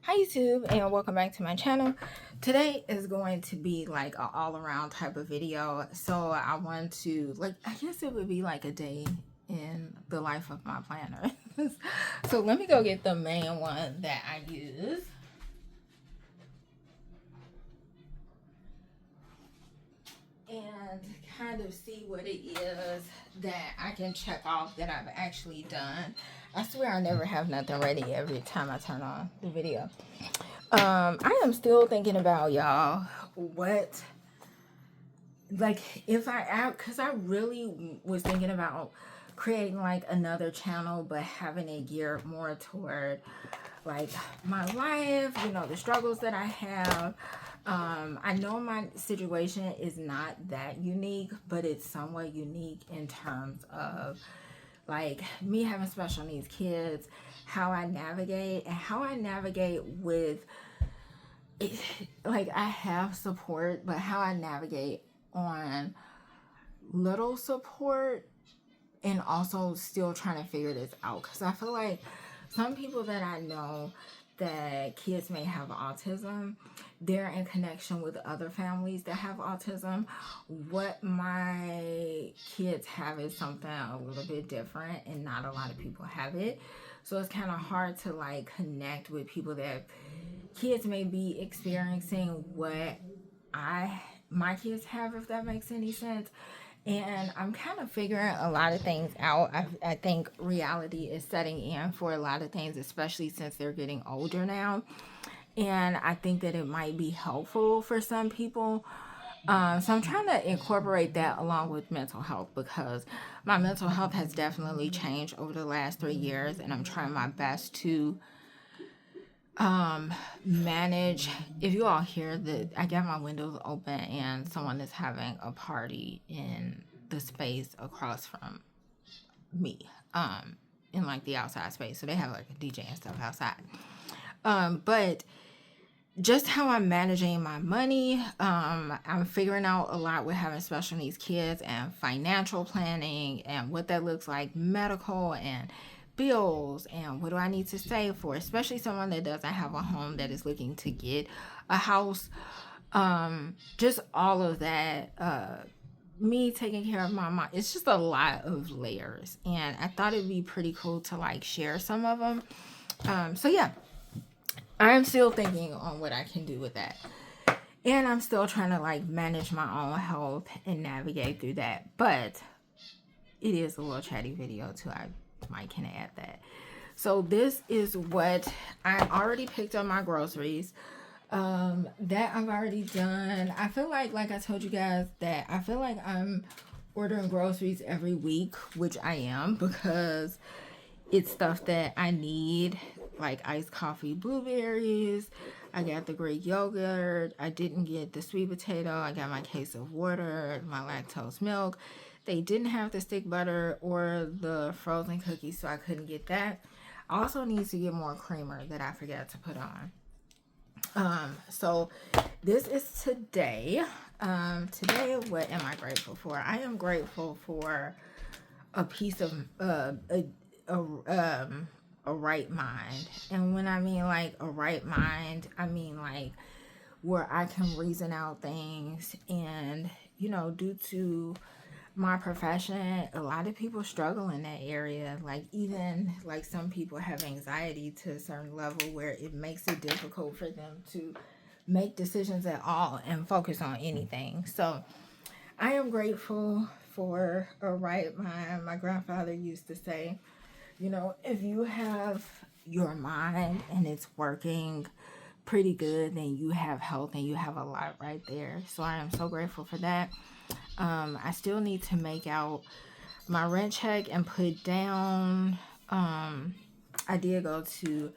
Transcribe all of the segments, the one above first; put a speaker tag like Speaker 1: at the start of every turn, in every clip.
Speaker 1: Hi YouTube, and welcome back to my channel. Today is going to be like an all-around type of video. So I want to, I guess it would be like a day in the life of my planner. So let me go get the main one that I use. And kind of see what it is that I can check off that I've actually done. I swear I never have nothing ready every time I turn on the video. I am still thinking about, y'all, what, if because I really was thinking about creating like another channel, but having it geared more toward like my life, the struggles that I have. I know my situation is not that unique, but it's somewhat unique in terms of like me having special needs kids, how I navigate with it. Like I have support, but how I navigate on little support and also still trying to figure this out, because I feel like some people that I know that kids may have autism, they're in connection with other families that have autism. What my kids have is something a little bit different, and not a lot of people have it. So it's kind of hard to like connect with people that kids may be experiencing what my kids have, if that makes any sense. And I'm kind of figuring a lot of things out. I think reality is setting in for a lot of things, especially since they're getting older now. And I think that it might be helpful for some people. So I'm trying to incorporate that along with mental health, because my mental health has definitely changed over the last 3 years, and I'm trying my best to manage. If you all hear that I got my windows open and someone is having a party in the space across from me, in like the outside space, so they have like a DJ and stuff outside. But just how I'm managing my money, I'm figuring out a lot with having special needs kids and financial planning and what that looks like, medical and bills, and what do I need to save for, especially someone that doesn't have a home that is looking to get a house. Just all of that, me taking care of my mom, it's just a lot of layers, and I thought it'd be pretty cool to like share some of them. So yeah, I'm still thinking on what I can do with that. And I'm still trying to like manage my own health and navigate through that. But it is a little chatty video too. I might can add that. So this is what I already picked up my groceries. That I've already done. I feel like I told you guys, that I feel like I'm ordering groceries every week, which I am, because it's stuff that I need, like iced coffee, blueberries. I got the Greek yogurt. I didn't get the sweet potato. I got my case of water, my lactose milk. They didn't have the stick butter or the frozen cookies, so I couldn't get that. I also need to get more creamer that I forgot to put on. So this is today. Today, what am I grateful for? I am grateful for a piece of a right mind. And when I mean like a right mind, I mean like where I can reason out things. And due to my profession, a lot of people struggle in that area. Like even like some people have anxiety to a certain level where it makes it difficult for them to make decisions at all and focus on anything. So I am grateful for a right mind. My grandfather used to say, if you have your mind and it's working pretty good, then you have health and you have a lot right there. So I am so grateful for that. I still need to make out my rent check and put down. I did go to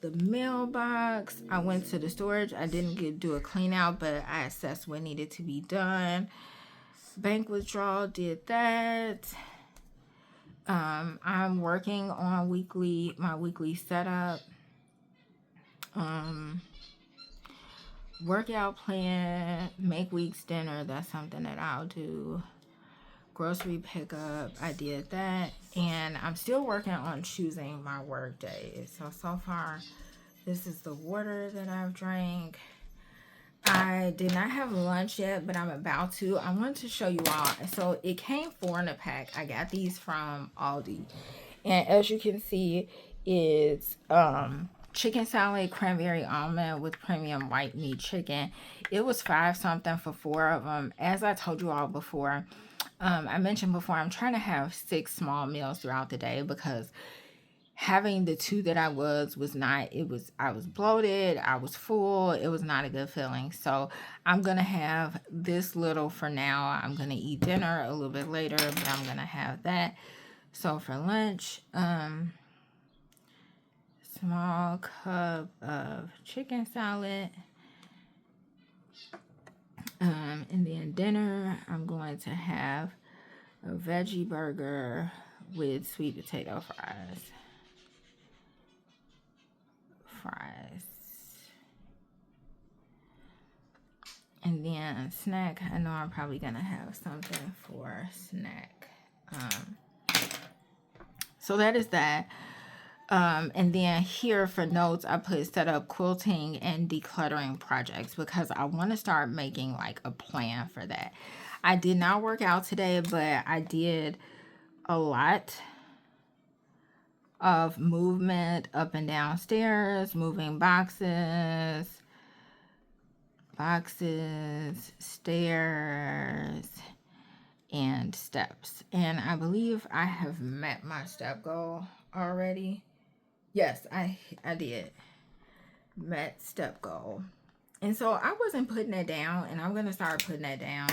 Speaker 1: the mailbox. I went to the storage. I didn't do a clean out, but I assessed what needed to be done. Bank withdrawal, did that. I'm working on my weekly setup. Workout plan, make week's dinner. That's something that I'll do. Grocery pickup, I did that. And I'm still working on choosing my work days. So far, This is the water that I've drank. I did not have lunch yet, but I'm about to. I wanted to show you all. So it came 4 in a pack. I got these from Aldi. And as you can see, it's chicken salad, cranberry almond with premium white meat chicken. It was 5 something for 4 of them. As I told you all before, I mentioned before, I'm trying to have 6 small meals throughout the day because having the 2 that I was not, I was bloated, I was full, it was not a good feeling. So I'm gonna have this little for now. I'm gonna eat dinner a little bit later, but I'm gonna have that. So for lunch, small cup of chicken salad, and then dinner I'm going to have a veggie burger with sweet potato fries. And then snack, I know I'm probably gonna have something for snack. So that is that. And then here for notes, I put set up quilting and decluttering projects because I want to start making like a plan for that. I did not work out today, but I did a lot of movement up and down stairs, moving boxes, stairs, and steps. And I believe I have met my step goal already. Yes, I did. Met step goal. And so I wasn't putting that down, and I'm going to start putting that down.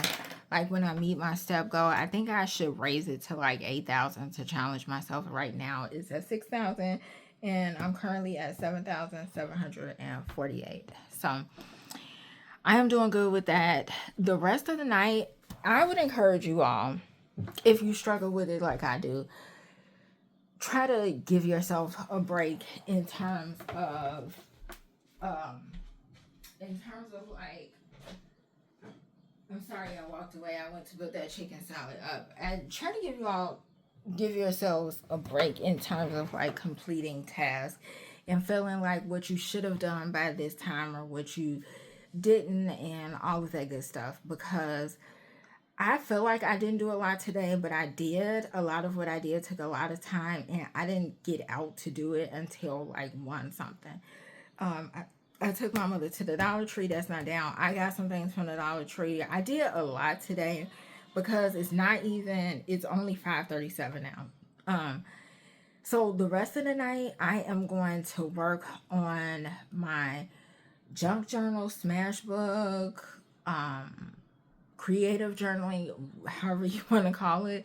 Speaker 1: Like when I meet my step goal, I think I should raise it to like 8,000 to challenge myself. Right now it's at 6,000, and I'm currently at 7,748. So I am doing good with that. The rest of the night, I would encourage you all, if you struggle with it like I do, try to give yourself a break in terms of like, I'm sorry I walked away. I went to put that chicken salad up. I try to give yourselves a break in terms of like completing tasks and feeling like what you should have done by this time or what you didn't and all of that good stuff, because I feel like I didn't do a lot today, but I did. A lot of what I did took a lot of time, and I didn't get out to do it until like 1 something. I took my mother to the Dollar Tree. That's not down. I got some things from the Dollar Tree. I did a lot today because it's only 5:37 now. So the rest of the night, I am going to work on my junk journal, smash book, creative journaling, however you want to call it.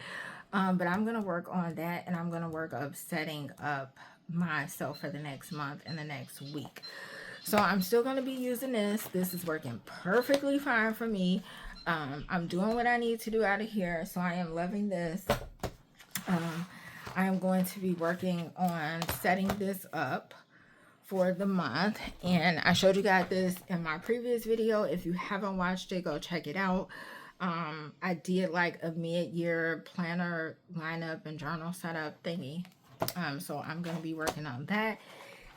Speaker 1: But I'm going to work on that, and I'm going to work up setting up myself for the next month and the next week. So I'm still going to be using this. This is working perfectly fine for me. I'm doing what I need to do out of here. So I am loving this. I am going to be working on setting this up for the month, and I showed you guys this in my previous video. If you haven't watched it, go check it out. I did like a mid-year planner lineup and journal setup thingy, so I'm going to be working on that.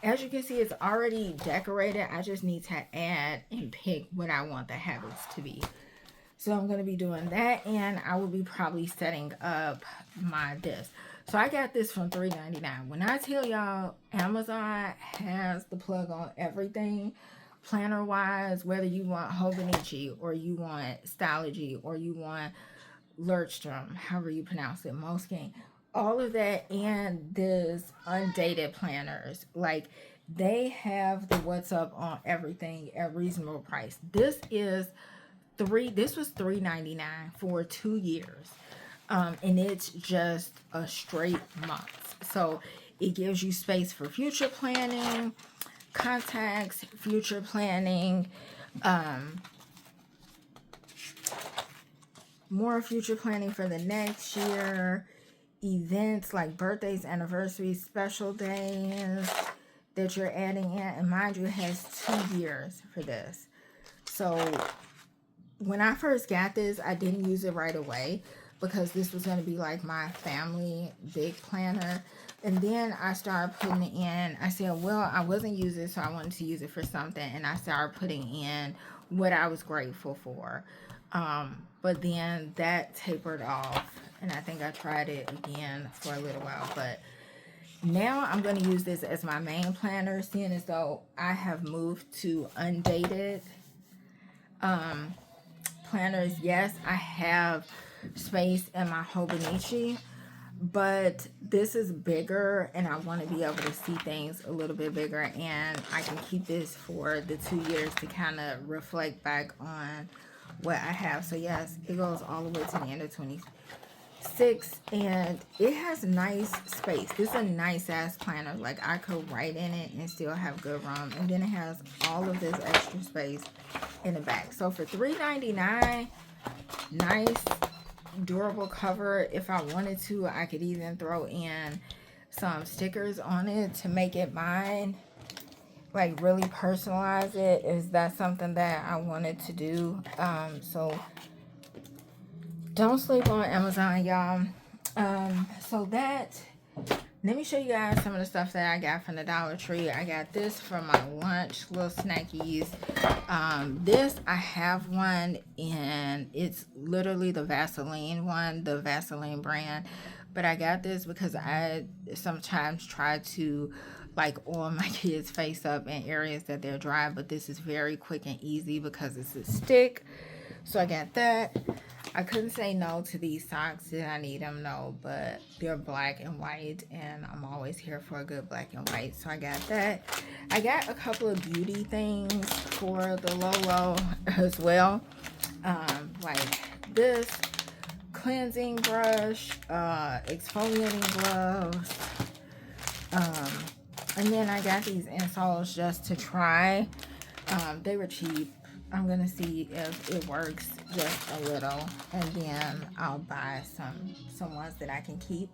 Speaker 1: As you can see, it's already decorated. I just need to add and pick what I want the habits to be. So I'm going to be doing that, and I will be probably setting up this. So I got this from $3.99. When I tell y'all, Amazon has the plug on everything, planner-wise, whether you want Hobonichi or you want Stylogy or you want Lurchstrom, however you pronounce it, Moleskine, all of that, and this undated planners. Like, they have the what's up on everything at reasonable price. This was $3.99 for 2 years. And it's just a straight month. So it gives you space for future planning, contacts, future planning, more future planning for the next year, events like birthdays, anniversaries, special days that you're adding in. And mind you, it has 2 years for this. So when I first got this, I didn't use it right away. because this was going to be like my family big planner. And then I started putting it in. I said, well, I wasn't using it, so I wanted to use it for something. And I started putting in what I was grateful for. But then that tapered off. And I think I tried it again for a little while. But now I'm going to use this as my main planner, seeing as though I have moved to undated planners. Yes, I have space in my Hobonichi, but this is bigger and I want to be able to see things a little bit bigger, and I can keep this for the 2 years to kind of reflect back on what I have. So yes, it goes all the way to the end of 26, and it has nice space. This is a nice ass planner. Like, I could write in it and still have good room. And then it has all of this extra space in the back. So for $3.99, nice durable cover. If I wanted to, I could even throw in some stickers on it to make it mine, like really personalize it. Is that something that I wanted to do? So don't sleep on Amazon, y'all. So that, let me show you guys some of the stuff that I got from the Dollar Tree. I got this for my lunch, little snackies. This, I have one, and it's literally the Vaseline one, the Vaseline brand. But I got this because I sometimes try to like oil my kids' face up in areas that they're dry. But this is very quick and easy because it's a stick. So I got that. I couldn't say no to these socks. Did I need them? No, but they're black and white, and I'm always here for a good black and white. So I got that. I got a couple of beauty things for the Lolo as well. Like this cleansing brush, exfoliating gloves. And then I got these insoles just to try. They were cheap. I'm going to see if it works just a little, and then I'll buy some ones that I can keep.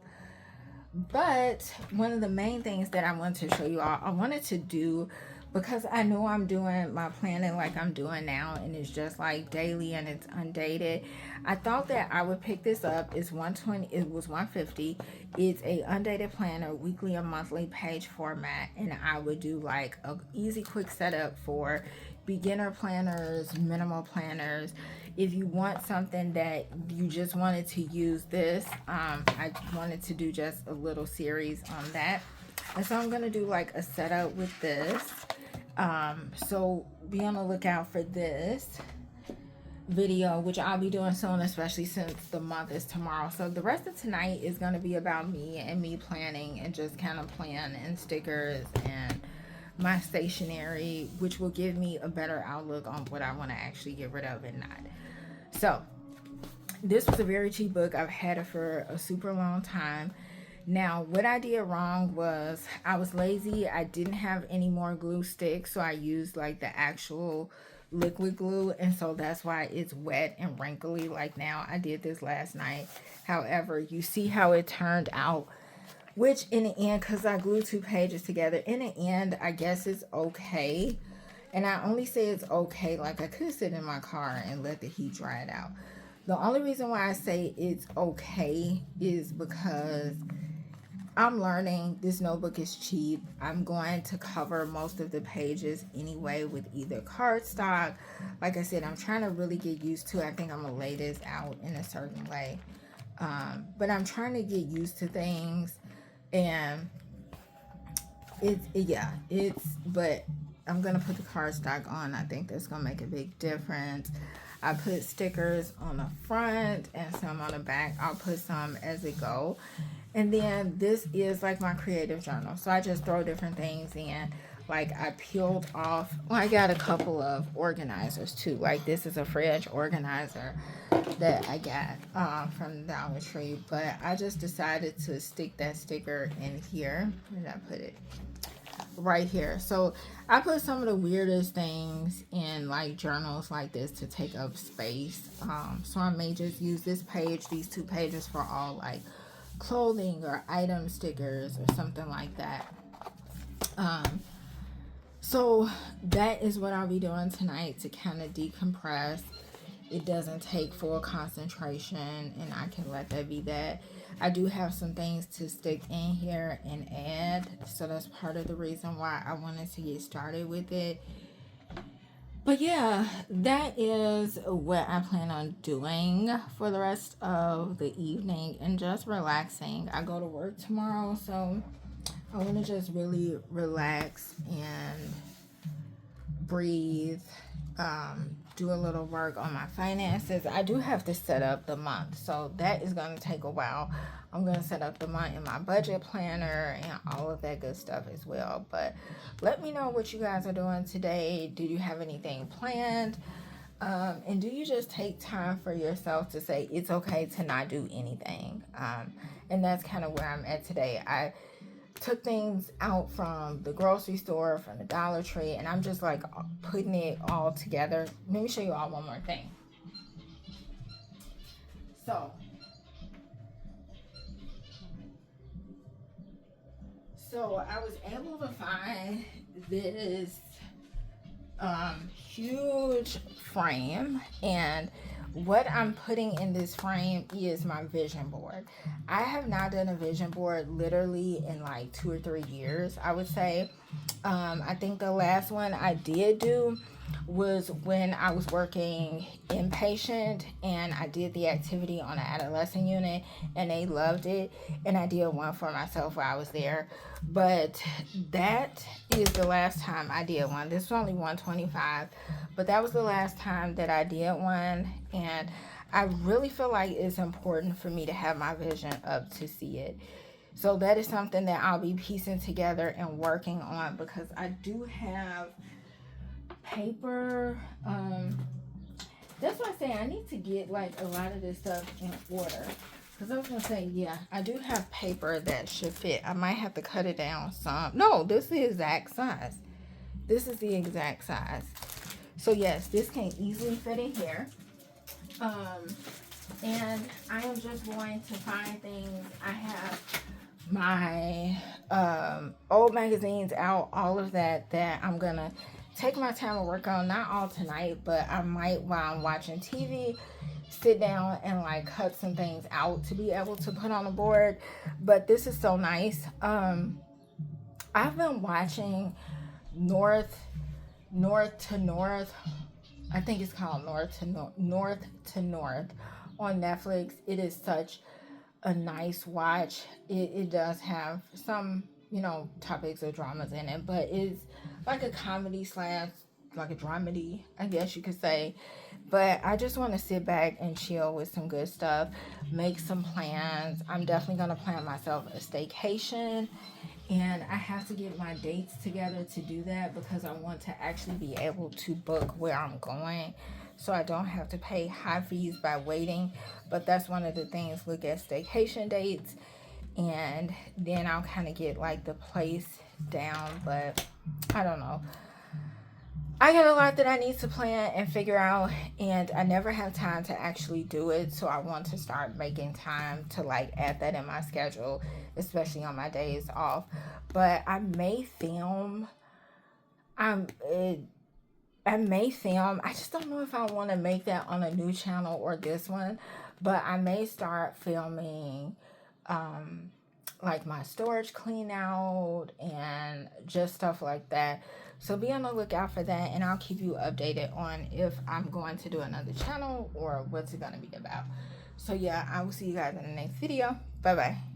Speaker 1: But one of the main things that I wanted to show you all, I wanted to do, because I know I'm doing my planning like I'm doing now, and it's just like daily and it's undated. I thought that I would pick this up. It's $120. It was $150. It's a undated planner, weekly or monthly page format, and I would do like a easy, quick setup for beginner planners, minimal planners. If you want something that you just wanted to use this, I wanted to do just a little series on that. And so I'm going to do like a setup with this. So be on the lookout for this video, which I'll be doing soon, especially since the month is tomorrow. So the rest of tonight is going to be about me and me planning and just kind of plan and stickers and my stationery, which will give me a better outlook on what I want to actually get rid of and not. So this was a very cheap book. I've had it for a super long time. Now, what I did wrong was I was lazy. I didn't have any more glue sticks, so I used like the actual liquid glue, and so that's why it's wet and wrinkly like now. I did this last night. However, you see how it turned out, which in the end, because I glued 2 pages together, in the end, I guess it's okay. And I only say it's okay, like I could sit in my car and let the heat dry it out. The only reason why I say it's okay is because I'm learning. This notebook is cheap. I'm going to cover most of the pages anyway with either cardstock. Like I said, I'm trying to really get used to it. I think I'm going to lay this out in a certain way. But I'm trying to get used to things. And but I'm going to put the cardstock on. I think that's going to make a big difference. I put stickers on the front and some on the back. I'll put some as it go. And then this is like my creative journal. So I just throw different things in. Like I peeled off, well, I got a couple of organizers too. Like this is a fridge organizer that I got from the Dollar Tree. But I just decided to stick that sticker in here. Where did I put it? Right here. So I put some of the weirdest things in like journals like this to take up space. So I may just use this page, these 2 pages for all like clothing or item stickers or something like that. So that is what I'll be doing tonight to kind of decompress, it doesn't take full concentration, and I can let that be that. I do have some things to stick in here and add, so that's part of the reason why I wanted to get started with it. But yeah, that is what I plan on doing for the rest of the evening, and just relaxing. I go to work tomorrow, so I want to just really relax and breathe, do a little work on my finances. I do have to set up the month, so that is going to take a while. I'm going to set up the month in my budget planner and all of that good stuff as well. But let me know what you guys are doing today. Do you have anything planned? And do you just take time for yourself to say it's okay to not do anything? And that's kind of where I'm at today. I took things out from the grocery store, from the Dollar Tree, and I'm just like putting it all together. Let me show you all one more thing. So I was able to find this huge frame, and what I'm putting in this frame is my vision board. I have not done a vision board literally in like 2 or 3 years, I would say. I think the last one I did do was when I was working inpatient, and I did the activity on an adolescent unit, and they loved it, and I did one for myself while I was there. But that is the last time I did one. This was only $125, but that was the last time that I did one, and I really feel like it's important for me to have my vision up to see it. So that is something that I'll be piecing together and working on, because I do have paper. That's why I say I need to get like a lot of this stuff in order, because I was gonna say, yeah, I do have paper that should fit. I might have to cut it down some. No, this is the exact size. This is the exact size. So yes, this can easily fit in here. And I am just going to find things. I have my old magazines out, all of that I'm gonna take my time to work on. Not all tonight, but I might, while I'm watching TV, sit down and like cut some things out to be able to put on the board. But this is so nice. I've been watching North to North. I think it's called North to North on Netflix. It is such a nice watch. It does have some, topics or dramas in it, but it's like a comedy slash like a dramedy, I guess you could say. But I just want to sit back and chill with some good stuff, make some plans. I'm definitely going to plan myself a staycation, and I have to get my dates together to do that, because I want to actually be able to book where I'm going, so I don't have to pay high fees by waiting. But that's one of the things. Look at staycation dates, and then I'll kind of get like the place down. But I don't know. I got a lot that I need to plan and figure out, and I never have time to actually do it. So I want to start making time to like add that in my schedule, especially on my days off. But I may film. I may film. I just don't know if I want to make that on a new channel or this one. But I may start filming like my storage clean out and just stuff like that. So be on the lookout for that, and I'll keep you updated on if I'm going to do another channel or what's it going to be about. So yeah, I will see you guys in the next video. Bye bye.